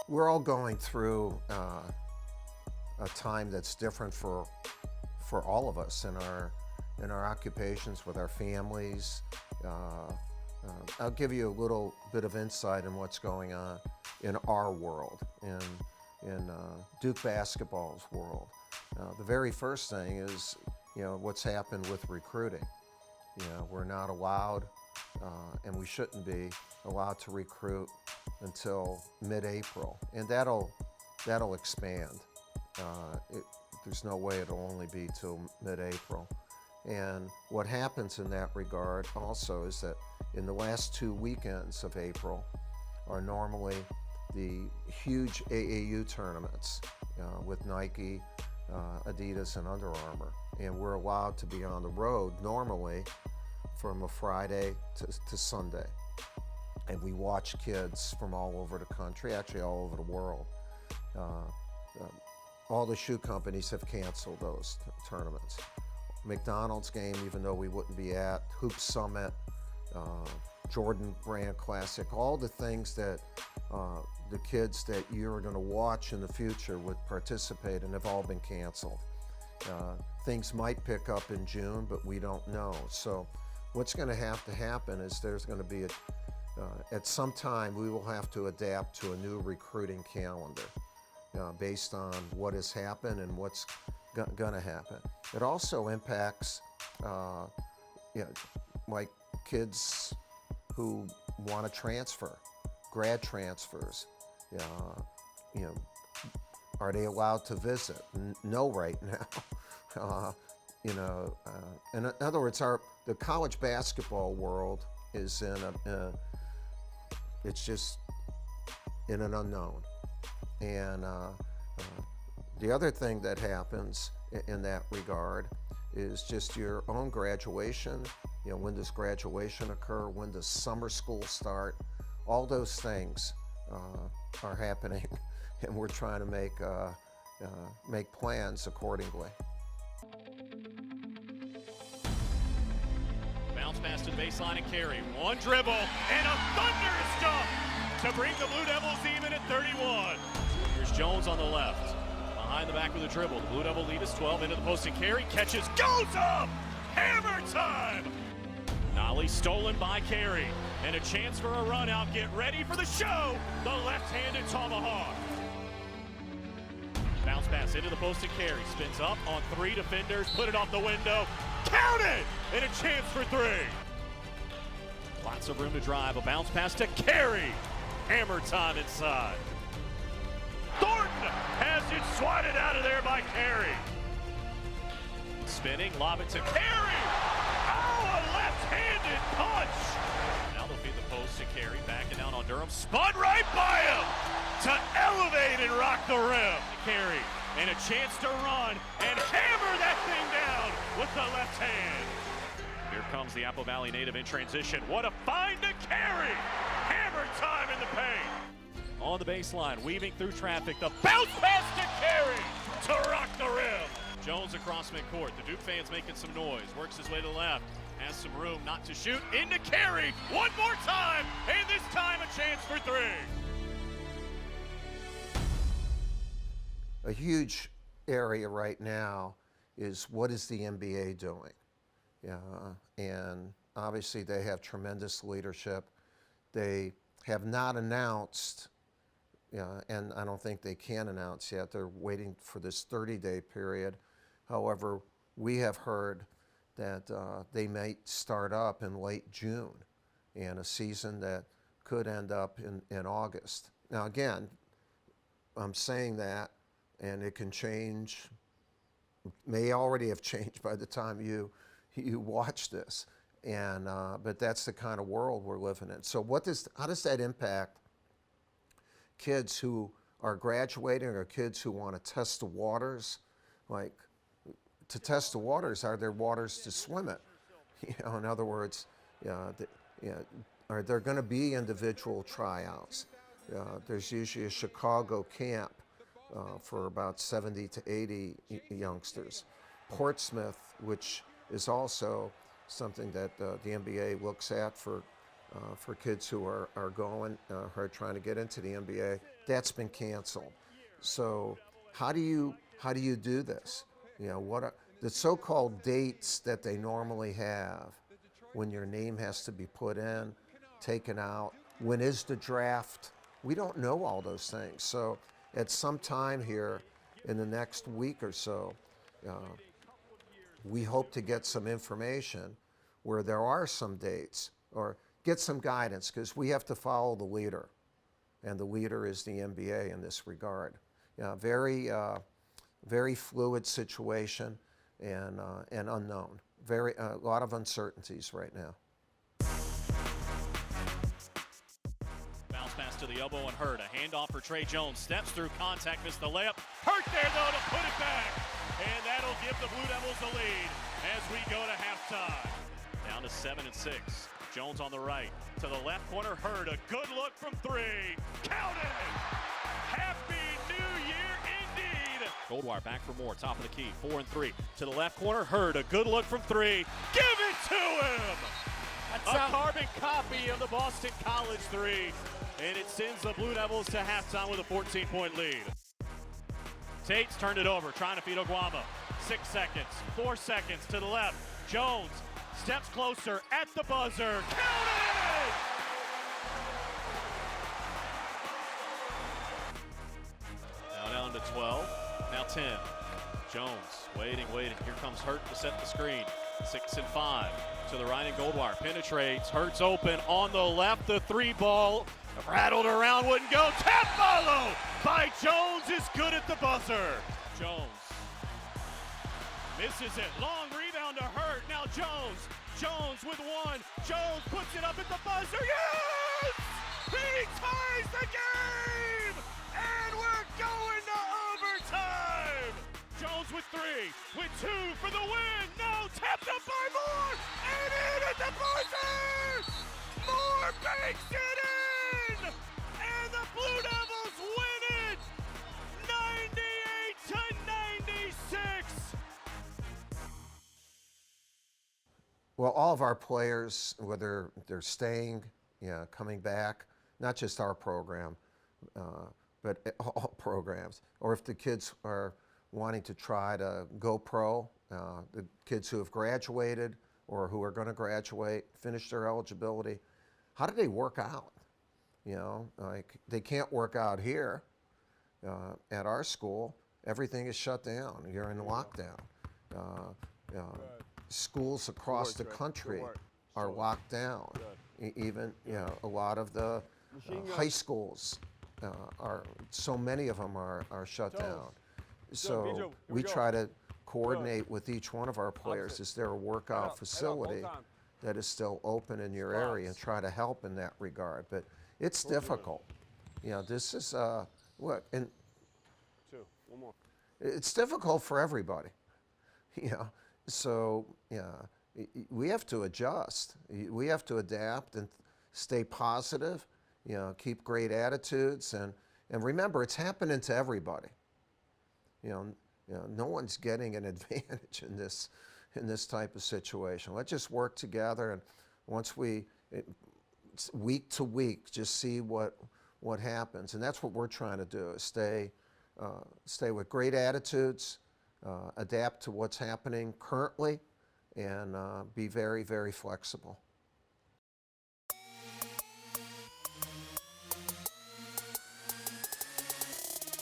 We're all going through a time that's different for all of us in our occupations with our families. I'll give you a little bit of insight in what's going on in our world, in Duke basketball's world. The very first thing is, what's happened with recruiting. We're not allowed, and we shouldn't be allowed to recruit until mid-April, and that'll expand. There's no way it'll only be till mid-April. And what happens in that regard also is that in the last 2 weekends of April are normally the huge AAU tournaments with Nike, Adidas, and Under Armour. And we're allowed to be on the road normally from a Friday to Sunday. And we watch kids from all over the country, actually all over the world. All the shoe companies have canceled those tournaments. McDonald's game, even though we wouldn't be at, Hoop Summit, Jordan Brand Classic, all the things that the kids that you're going to watch in the future would participate in have all been canceled. Things might pick up in June, but we don't know. So what's going to happen is there's going to be at some time we will have to adapt to a new recruiting calendar based on what has happened and what's going to happen. It also impacts like kids who want to transfer, grad transfers. Are they allowed to visit? No, right now. In other words, the college basketball world is it's just in an unknown. And the other thing that happens in that regard is just your own graduation. When does graduation occur? When does summer school start? All those things are happening, and we're trying to make plans accordingly. Bounce pass to the baseline and Carey. One dribble and a thunderous dunk to bring the Blue Devils even at 31. Here's Jones on the left. Behind the back with a dribble. The Blue Devil lead is 12 into the post and Carey catches, goes up! Hammer time! Nolly stolen by Carey. And a chance for a run out. Get ready for the show. The left-handed tomahawk. Bounce pass into the post and Carey. Spins up on 3 defenders. Put it off the window. Count it! And a chance for 3. Lots of room to drive. A bounce pass to Carey. Hammer time inside. Thornton has it swatted out of there by Carey. Spinning, lob it to Carey. Oh, a left-handed punch. Now they'll feed the post to Carey. Backing down on Durham. Spun right by him to elevate and rock the rim. Carey, and a chance to run and hammer that thing down with the left hand. Here comes the Apple Valley native in transition. What a find to Carey. Hammer time in the paint. On the baseline, weaving through traffic, the bounce pass to Carey to rock the rim. Jones across midcourt. The Duke fans making some noise. Works his way to the left. Has some room not to shoot. Into Carey. One more time. And this time a chance for 3. A huge area right now is what is the NBA doing? And obviously they have tremendous leadership. They have not announced, and I don't think they can announce yet. They're waiting for this 30-day period. However, we have heard that they might start up in late June and a season that could end up in August. Now again, I'm saying that, and it can change, may already have changed by the time you watch this. And but that's the kind of world we're living in. So how does that impact kids who are graduating or kids who want to test the waters? Like, to test the waters, are there waters to swim in? In other words, are there going to be individual tryouts? There's usually a Chicago camp for about 70 to 80 youngsters. Portsmouth, which is also something that the NBA looks at for kids who are going, who are trying to get into the NBA. that's been canceled. So how do you do this? You know, what are the so-called dates that they normally have when your name has to be put in, taken out? When is the draft? We don't know all those things. So at some time here in the next week or so, we hope to get some information where there are some dates or get some guidance, because we have to follow the leader, and the leader is the NBA in this regard. Very fluid situation and unknown. A lot of uncertainties right now. Bounce pass to the elbow and Hurt. A handoff for Trey Jones. Steps through contact, missed the layup. Hurt there though to put it back. And that'll give the Blue Devils the lead as we go to halftime. Down to 7-6. Jones on the right. To the left corner, Hurt. A good look from three. Count it! Happy New Year indeed! Goldwire back for more. Top of the key. 4 and 3. To the left corner, Hurt. A good look from three. Give it to him! A carbon copy of the Boston College three. And it sends the Blue Devils to halftime with a 14-point lead. Tate's turned it over, trying to feed Oguama. 6 seconds, 4 seconds to the left. Jones steps closer at the buzzer. Count it! Now down to 12, now 10. Jones waiting. Here comes Hurt to set the screen. 6 and 5 to the right and Goldwire penetrates. Hurt's open on the left. The three ball rattled around, wouldn't go. Tap follow by Jones is good at the buzzer. Jones misses it. Long rebound to Hurt. Now Jones with one. Jones puts it up at the buzzer. Yes! He ties the game! And we're going to overtime! Jones with three, with two for the win. No, tapped up by Moore, and in at the buzzer! Moore banks it in! And the Blue Devils win it! 98-96! Well, all of our players, whether they're staying, coming back, not just our program, but all programs, or if the kids are wanting to try to go pro, the kids who have graduated or who are going to graduate, finish their eligibility, how do they work out? Like they can't work out here at our school. Everything is shut down. You're in lockdown. Schools across the country are locked down. Even a lot of the high schools so many of them are shut down. So we try to coordinate with each one of our players. Is there a workout facility that is still open in your area, and try to help in that regard? But it's difficult. This is and it's difficult for everybody. So we have to adjust. We have to adapt and stay positive. Keep great attitudes, and remember, it's happening to everybody. No one's getting an advantage in this type of situation. Let's just work together, and once week to week, just see what happens, and that's what we're trying to do: is stay with great attitudes, adapt to what's happening currently, and be very, very flexible.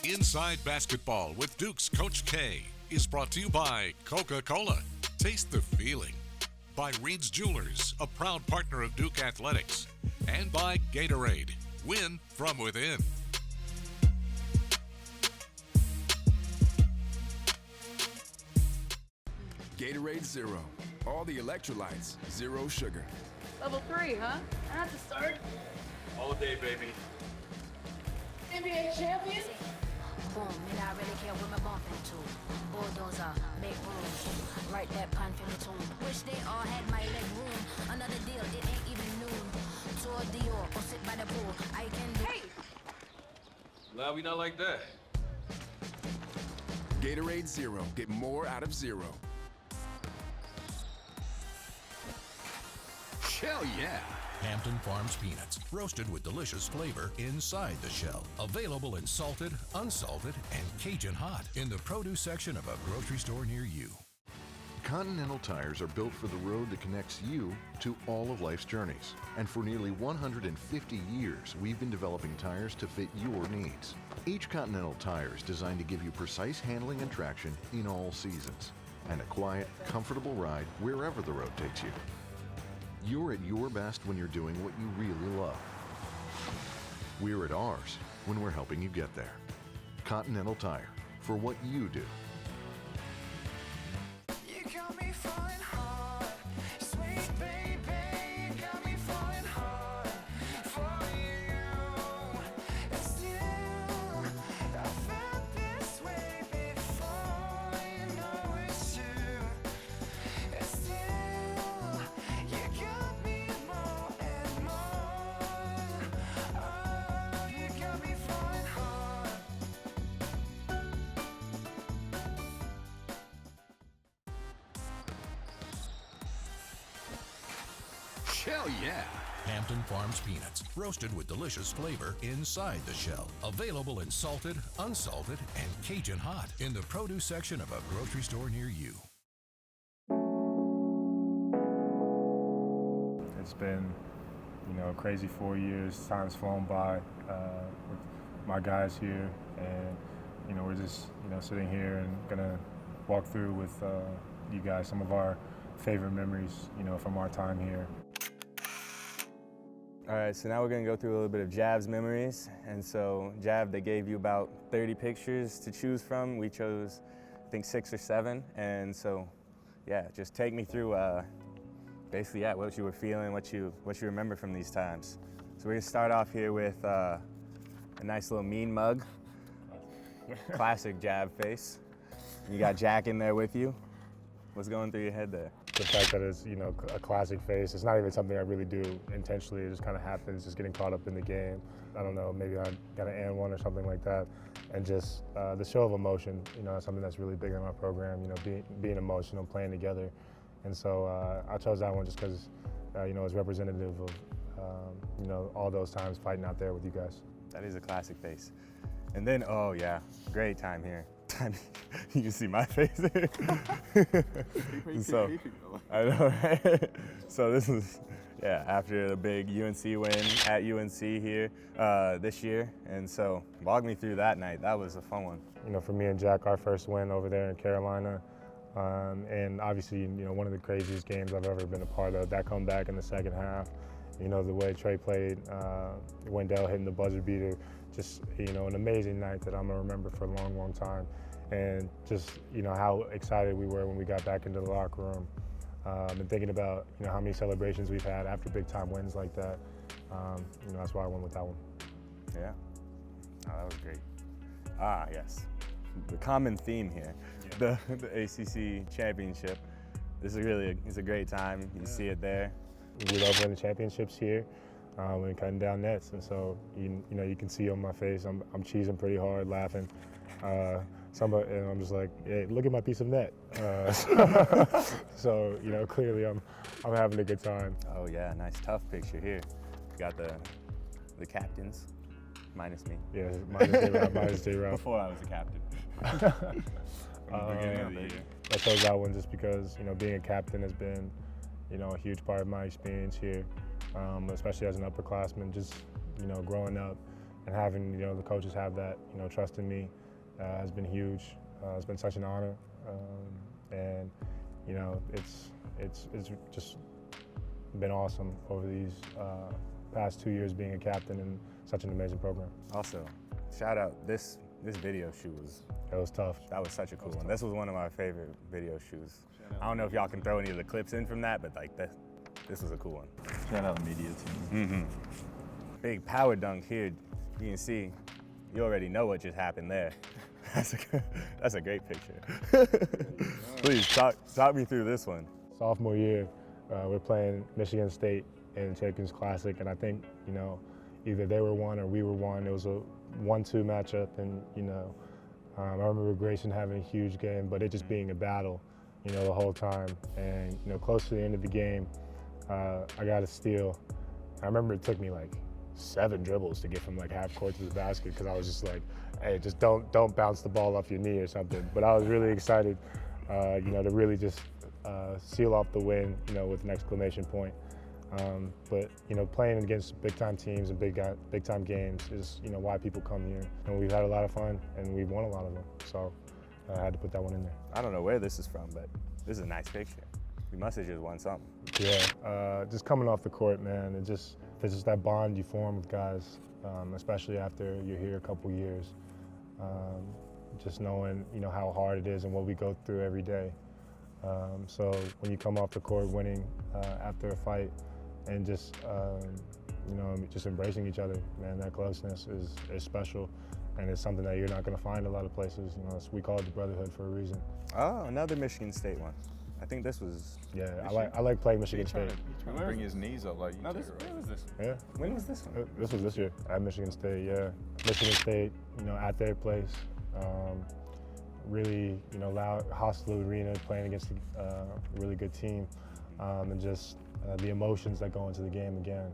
Inside Basketball with Duke's Coach K is brought to you by Coca-Cola. Taste the feeling. By Reed's Jewelers, a proud partner of Duke Athletics. And by Gatorade. Win from within. Gatorade Zero. All the electrolytes, zero sugar. Level 3, huh? That's a start. All day, baby. NBA champion? Boom, me not really care what my bump into. Bulldozer, make room. Write that pan for me tune. Wish they all had my leg room. Another deal, it ain't even noon. Tour Dior, or sit by the pool. I can do. Hey! Glad we not like that. Gatorade Zero. Get more out of zero. Hell yeah! Hampton Farms peanuts, roasted with delicious flavor inside the shell. Available in salted, unsalted, and Cajun hot in the produce section of a grocery store near you. Continental tires are built for the road that connects you to all of life's journeys. And for nearly 150 years, we've been developing tires to fit your needs. Each Continental tire is designed to give you precise handling and traction in all seasons, and a quiet, comfortable ride wherever the road takes you. You're at your best when you're doing what you really love. We're at ours when we're helping you get there. Continental Tire, for what you do. Hell yeah! Hampton Farms peanuts, roasted with delicious flavor inside the shell. Available in salted, unsalted, and Cajun hot in the produce section of a grocery store near you. It's been, a crazy 4 years. Time's flown by with my guys here, and we're just sitting here and gonna walk through with you guys some of our favorite memories, from our time here. All right, so now we're gonna go through a little bit of Jav's memories. And so Jav, they gave you about 30 pictures to choose from. We chose, I think, 6 or 7. And so, yeah, just take me through basically, what you were feeling, what you remember from these times. So we're gonna start off here with a nice little mean mug. Classic Jav face. You got Jack in there with you. What's going through your head there? The fact that it's, a classic face. It's not even something I really do intentionally. It just kind of happens, just getting caught up in the game. I don't know, maybe I got an and one or something like that. And just the show of emotion, something that's really big in our program, being emotional, playing together. And so I chose that one just because, it's representative of, all those times fighting out there with you guys. That is a classic face. And then, oh yeah, great time here. You can see my face there. So, I know, right? So this was, after the big UNC win at UNC here this year. And so, walk me through that night. That was a fun one. For me and Jack, our first win over there in Carolina. And obviously, one of the craziest games I've ever been a part of. That comeback in the second half. The way Trey played, Wendell hitting the buzzer beater. Just, an amazing night that I'm gonna remember for a long, long time. And just, how excited we were when we got back into the locker room. And thinking about, how many celebrations we've had after big time wins like that. That's why I went with that one. Yeah, that was great. Ah, yes, the common theme here, the ACC championship. This is really, it's a great time. You see it there. We love winning championships here. And cutting down nets, and so you can see on my face I'm cheesing pretty hard, laughing. And I'm just like, hey, look at my piece of net. So clearly I'm having a good time. Oh yeah, nice tough picture here. We got the captains, minus me. Yeah, minus J-Rob. Before I was a captain. Beginning of the year. I chose that one just because being a captain has been a huge part of my experience here. Especially as an upperclassman, just growing up and having the coaches have that trust in me has been huge. It's been such an honor, and it's just been awesome over these past 2 years being a captain in such an amazing program. Also, shout out this video shoot was tough. That was such a cool one. This was one of my favorite video shoots. I don't know if y'all can throw any of the clips in from that, but like this was a cool one. Shout out media team. Big power dunk here. You can see, you already know what just happened there. That's a great picture. Please talk me through this one. Sophomore year, we're playing Michigan State in the Champions Classic, and I think either they were one or we were one. It was a 1-2 matchup, and I remember Grayson having a huge game, but it just being a battle, the whole time. And close to the end of the game, I got a steal, I remember it took me like 7 dribbles to get from like half court to the basket because I was just like, hey, just don't bounce the ball off your knee or something. But I was really excited, you know, to really just seal off the win, you know, with an exclamation point. But you know, playing against big-time teams and big-time games is, you know, why people come here. And we've had a lot of fun, and we've won a lot of them. So I had to put that one in there. I don't know where this is from, but this is a nice picture. We must have just won something. Yeah, just coming off the court, man. There's just that bond you form with guys, especially after you're here a couple years. Just knowing, you know, how hard it is and what we go through every day. So when you come off the court winning after a fight and just, you know, just embracing each other, man, that closeness is special. And it's something that you're not going to find a lot of places. You know, we call it the brotherhood for a reason. Oh, another Michigan State one. I think this was. Yeah, I like playing Michigan State. Trying to bring his knees up like you. No, did, where was this? Yeah. When was this one? This was this year at Michigan State. Yeah, Michigan State. You know, at their place. Really, you know, loud, hostile arena, playing against a really good team, and just the emotions that go into the game again.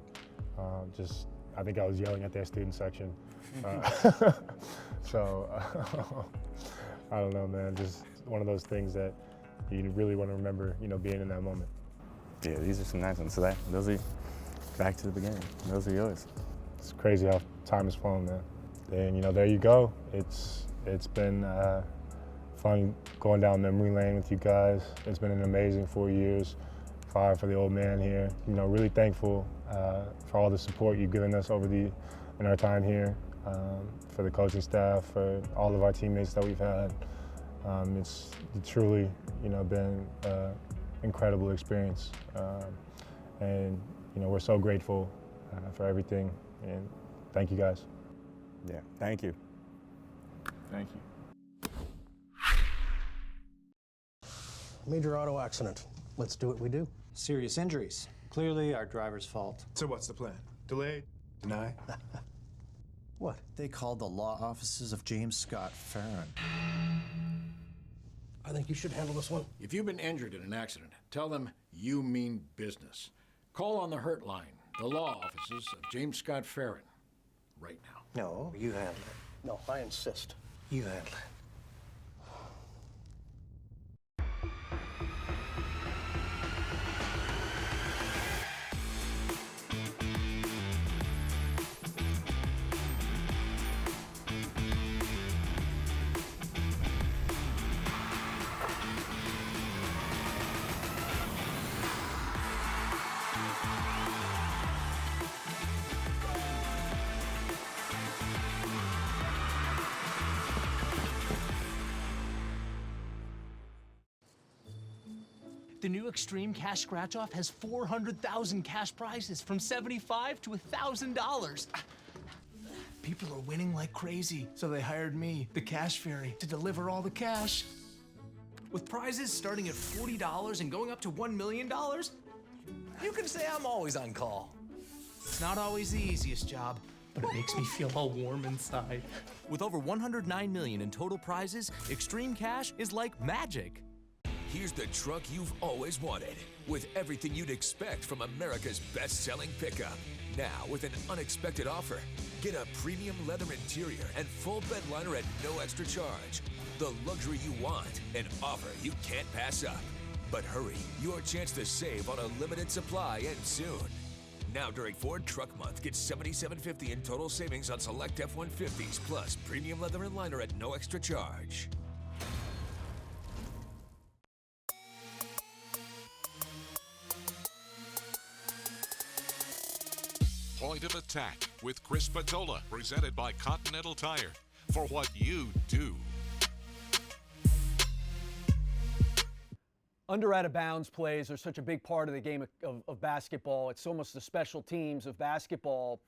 I think I was yelling at their student section. So I don't know, man. Just one of those things that you really want to remember, you know, being in that moment. Yeah, these are some nice ones. So those are back to the beginning. Those are yours. It's crazy how time has flown, man. And you know, there you go. It's been fun going down memory lane with you guys. It's been an amazing 4 years. For the old man here. You know, really thankful for all the support you've given us in our time here. For the coaching staff, for all of our teammates that we've had. It's truly, you know, been an incredible experience. And, you know, we're so grateful for everything. And thank you guys. Yeah, thank you. Thank you. Major auto accident. Let's do what we do. Serious injuries. Clearly our driver's fault. So what's the plan? Delay? Deny? What? They called the law offices of James Scott Farron. I think you should handle this one. If you've been injured in an accident, tell them you mean business. Call on the Hurt Line, the law offices of James Scott Farron, right now. No, you handle it. No, I insist. You handle it. The new Extreme Cash Scratch-Off has 400,000 cash prizes from $75 to $1,000. People are winning like crazy, so they hired me, the Cash Fairy, to deliver all the cash. With prizes starting at $40 and going up to $1 million, you can say I'm always on call. It's not always the easiest job, but it makes me feel all warm inside. With over 109 million in total prizes, Extreme Cash is like magic. Here's the truck you've always wanted, with everything you'd expect from America's best-selling pickup. Now, with an unexpected offer, get a premium leather interior and full bed liner at no extra charge. The luxury you want, an offer you can't pass up. But hurry, your chance to save on a limited supply ends soon. Now during Ford Truck Month, get $77.50 in total savings on select F-150s, plus premium leather and liner at no extra charge. Point of Attack with Chris Patola, presented by Continental Tire. For what you do. Under out of bounds plays are such a big part of the game of basketball. It's almost the special teams of basketball.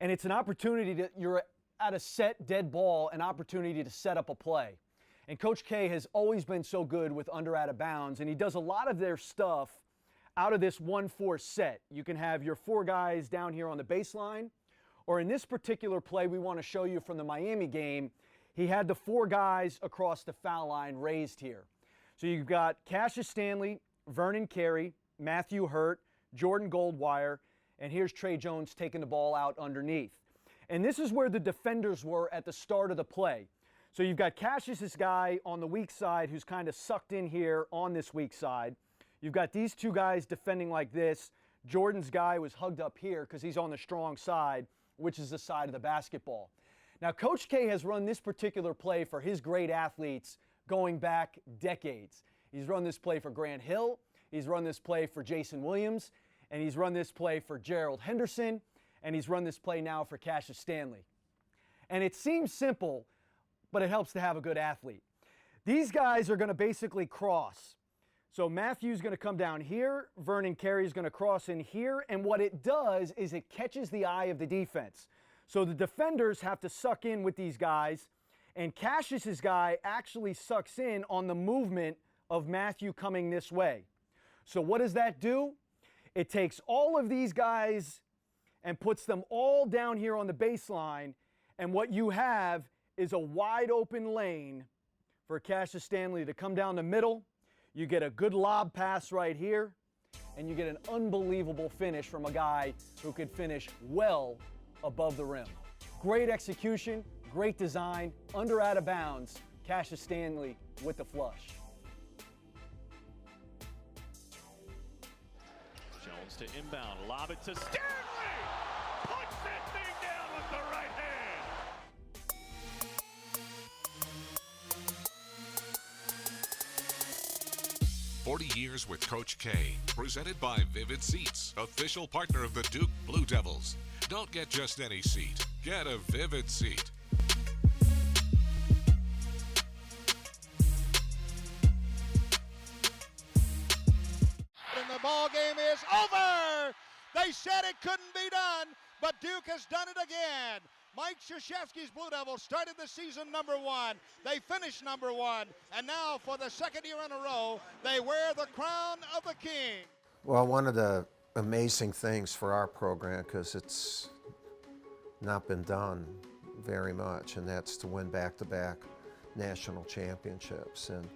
And it's an opportunity you're at a set dead ball, an opportunity to set up a play. And Coach K has always been so good with under out of bounds, and he does a lot of their stuff out of this 1-4 set. You can have your 4 guys down here on the baseline, or in this particular play we want to show you from the Miami game, he had the 4 guys across the foul line raised here. So you've got Cassius Stanley, Vernon Carey, Matthew Hurt, Jordan Goldwire, And here's Trey Jones taking the ball out underneath. And this is where the defenders were at the start of the play. So you've got Cassius's guy on the weak side who's kind of sucked in here on this weak side. You've got these two guys defending like this. Jordan's guy was hugged up here because he's on the strong side, which is the side of the basketball. Now, Coach K has run this particular play for his great athletes going back decades. He's run this play for Grant Hill, he's run this play for Jason Williams, and he's run this play for Gerald Henderson, and he's run this play now for Cassius Stanley. And it seems simple, but it helps to have a good athlete. These guys are going to basically cross. So Matthew's going to come down here, Vernon Carey's going to cross in here, and what it does is it catches the eye of the defense. So the defenders have to suck in with these guys, and Cassius's guy actually sucks in on the movement of Matthew coming this way. So what does that do? It takes all of these guys and puts them all down here on the baseline, and what you have is a wide open lane for Cassius Stanley to come down the middle. You get a good lob pass right here, and you get an unbelievable finish from a guy who could finish well above the rim. Great execution, great design, under out of bounds, Cassius Stanley with the flush. Jones to inbound, lob it to Stanley! Puts that thing down with the right hand! 40 years with Coach K, presented by Vivid Seats, official partner of the Duke Blue Devils. Don't get just any seat, get a Vivid seat. And the ball game is over. They said it couldn't be done, but Duke has done it again. Mike Krzyzewski's Blue Devils started the season #1. They finished #1, and now for the second year in a row, they wear the crown of the king. Well, one of the amazing things for our program, because it's not been done very much, and that's to win back-to-back national championships. And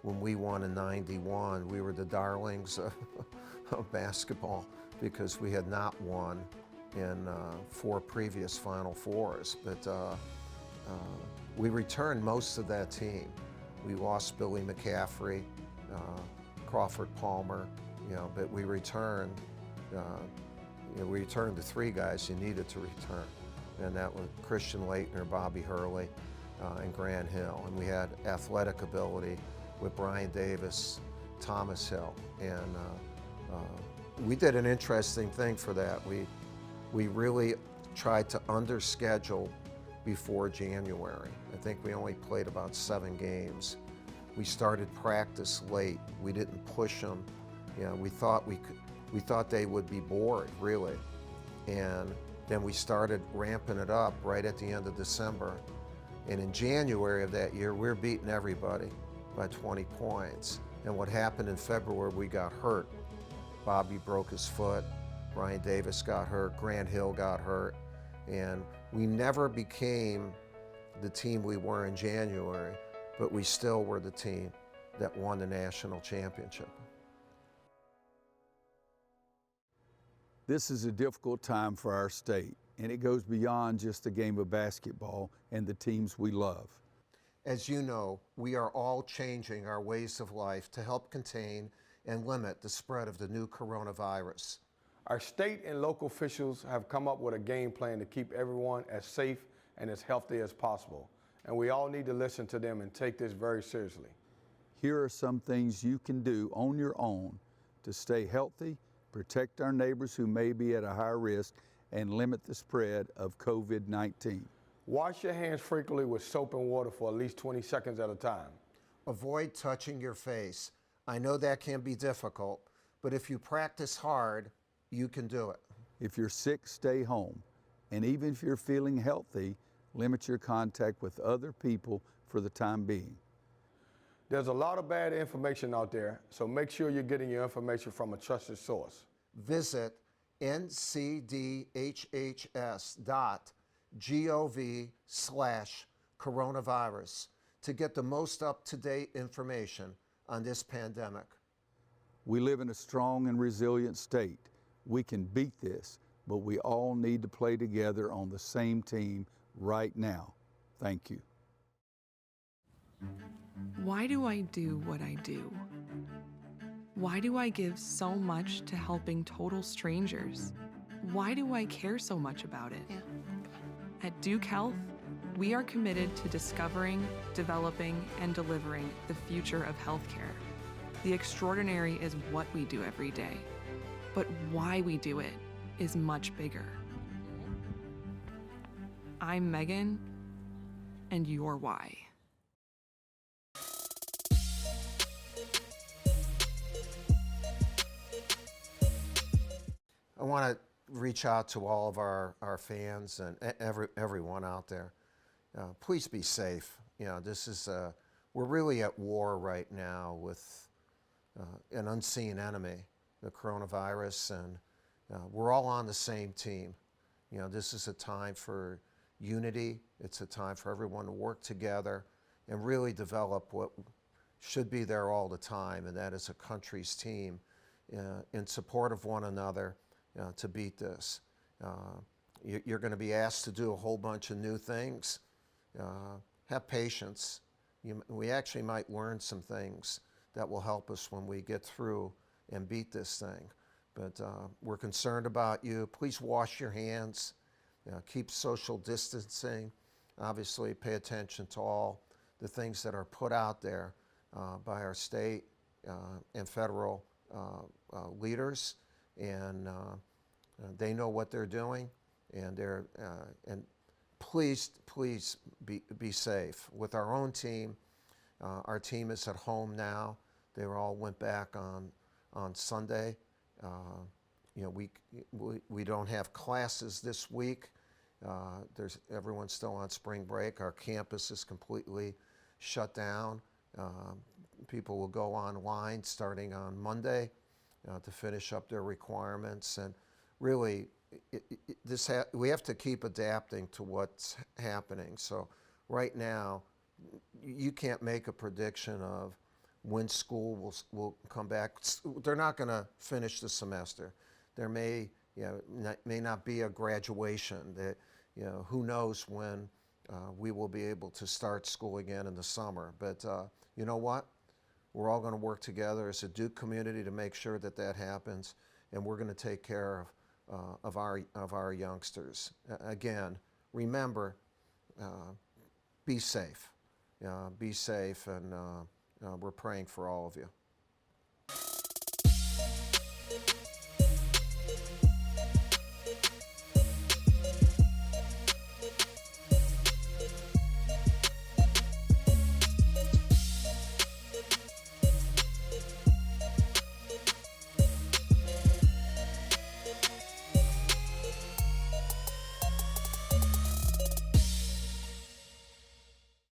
when we won in '91, we were the darlings of basketball because we had not won in 4 previous Final Fours. But we returned most of that team. We lost Billy McCaffrey, Crawford Palmer, but we returned. We returned the 3 guys you needed to return, and that was Christian Laettner, Bobby Hurley, and Grant Hill. And we had athletic ability with Brian Davis, Thomas Hill, and we did an interesting thing for that. We really tried to underschedule before January. I think we only played about 7 games. We started practice late. We didn't push them. We thought they would be bored, really. And then we started ramping it up right at the end of December. And in January of that year, we were beating everybody by 20 points. And what happened in February, we got hurt. Bobby broke his foot. Brian Davis got hurt, Grant Hill got hurt, and we never became the team we were in January, but we still were the team that won the national championship. This is a difficult time for our state, and it goes beyond just a game of basketball and the teams we love. As you know, we are all changing our ways of life to help contain and limit the spread of the new coronavirus. Our state and local officials have come up with a game plan to keep everyone as safe and as healthy as possible. And we all need to listen to them and take this very seriously. Here are some things you can do on your own to stay healthy, protect our neighbors who may be at a higher risk, and limit the spread of COVID-19. Wash your hands frequently with soap and water for at least 20 seconds at a time. Avoid touching your face. I know that can be difficult, but if you practice hard, you can do it. If you're sick, stay home. And even if you're feeling healthy, limit your contact with other people for the time being. There's a lot of bad information out there, so make sure you're getting your information from a trusted source. Visit ncdhhs.gov/coronavirus to get the most up-to-date information on this pandemic. We live in a strong and resilient state. We can beat this but we all need to play together on the same team right now. Thank you. Why do I do what I do? Why do I give so much to helping total strangers? Why do I care so much about it? At Duke Health, we are committed to discovering, developing, and delivering the future of healthcare. The extraordinary is what we do every day, but why we do it is much bigger. I'm Megan, and you're why. I want to reach out to all of our fans and everyone out there. Please be safe. You know, this is we're really at war right now with an unseen enemy, the coronavirus, and we're all on the same team. You know, this is a time for unity. It's a time for everyone to work together and really develop what should be there all the time, and that is a country's team in support of one another to beat this. You're going to be asked to do a whole bunch of new things. Have patience. We actually might learn some things that will help us when we get through and beat this thing. But we're concerned about you. Please wash your hands. Keep social distancing. Obviously, pay attention to all the things that are put out there by our state and federal leaders, and they know what they're doing, and please be safe. With our own team, our team is at home now. They all went back on Sunday. You know, we don't have classes this week. Everyone's still on spring break. Our campus is completely shut down. People will go online starting on Monday to finish up their requirements. And really, we have to keep adapting to what's happening. So right now, you can't make a prediction of when school will come back. They're not going to finish the semester. There may not be a graduation. That, who knows when we will be able to start school again in the summer. But you know what? We're all going to work together as a Duke community to make sure that that happens, and we're going to take care of our youngsters. Again, remember, be safe. Be safe, and we're praying for all of you.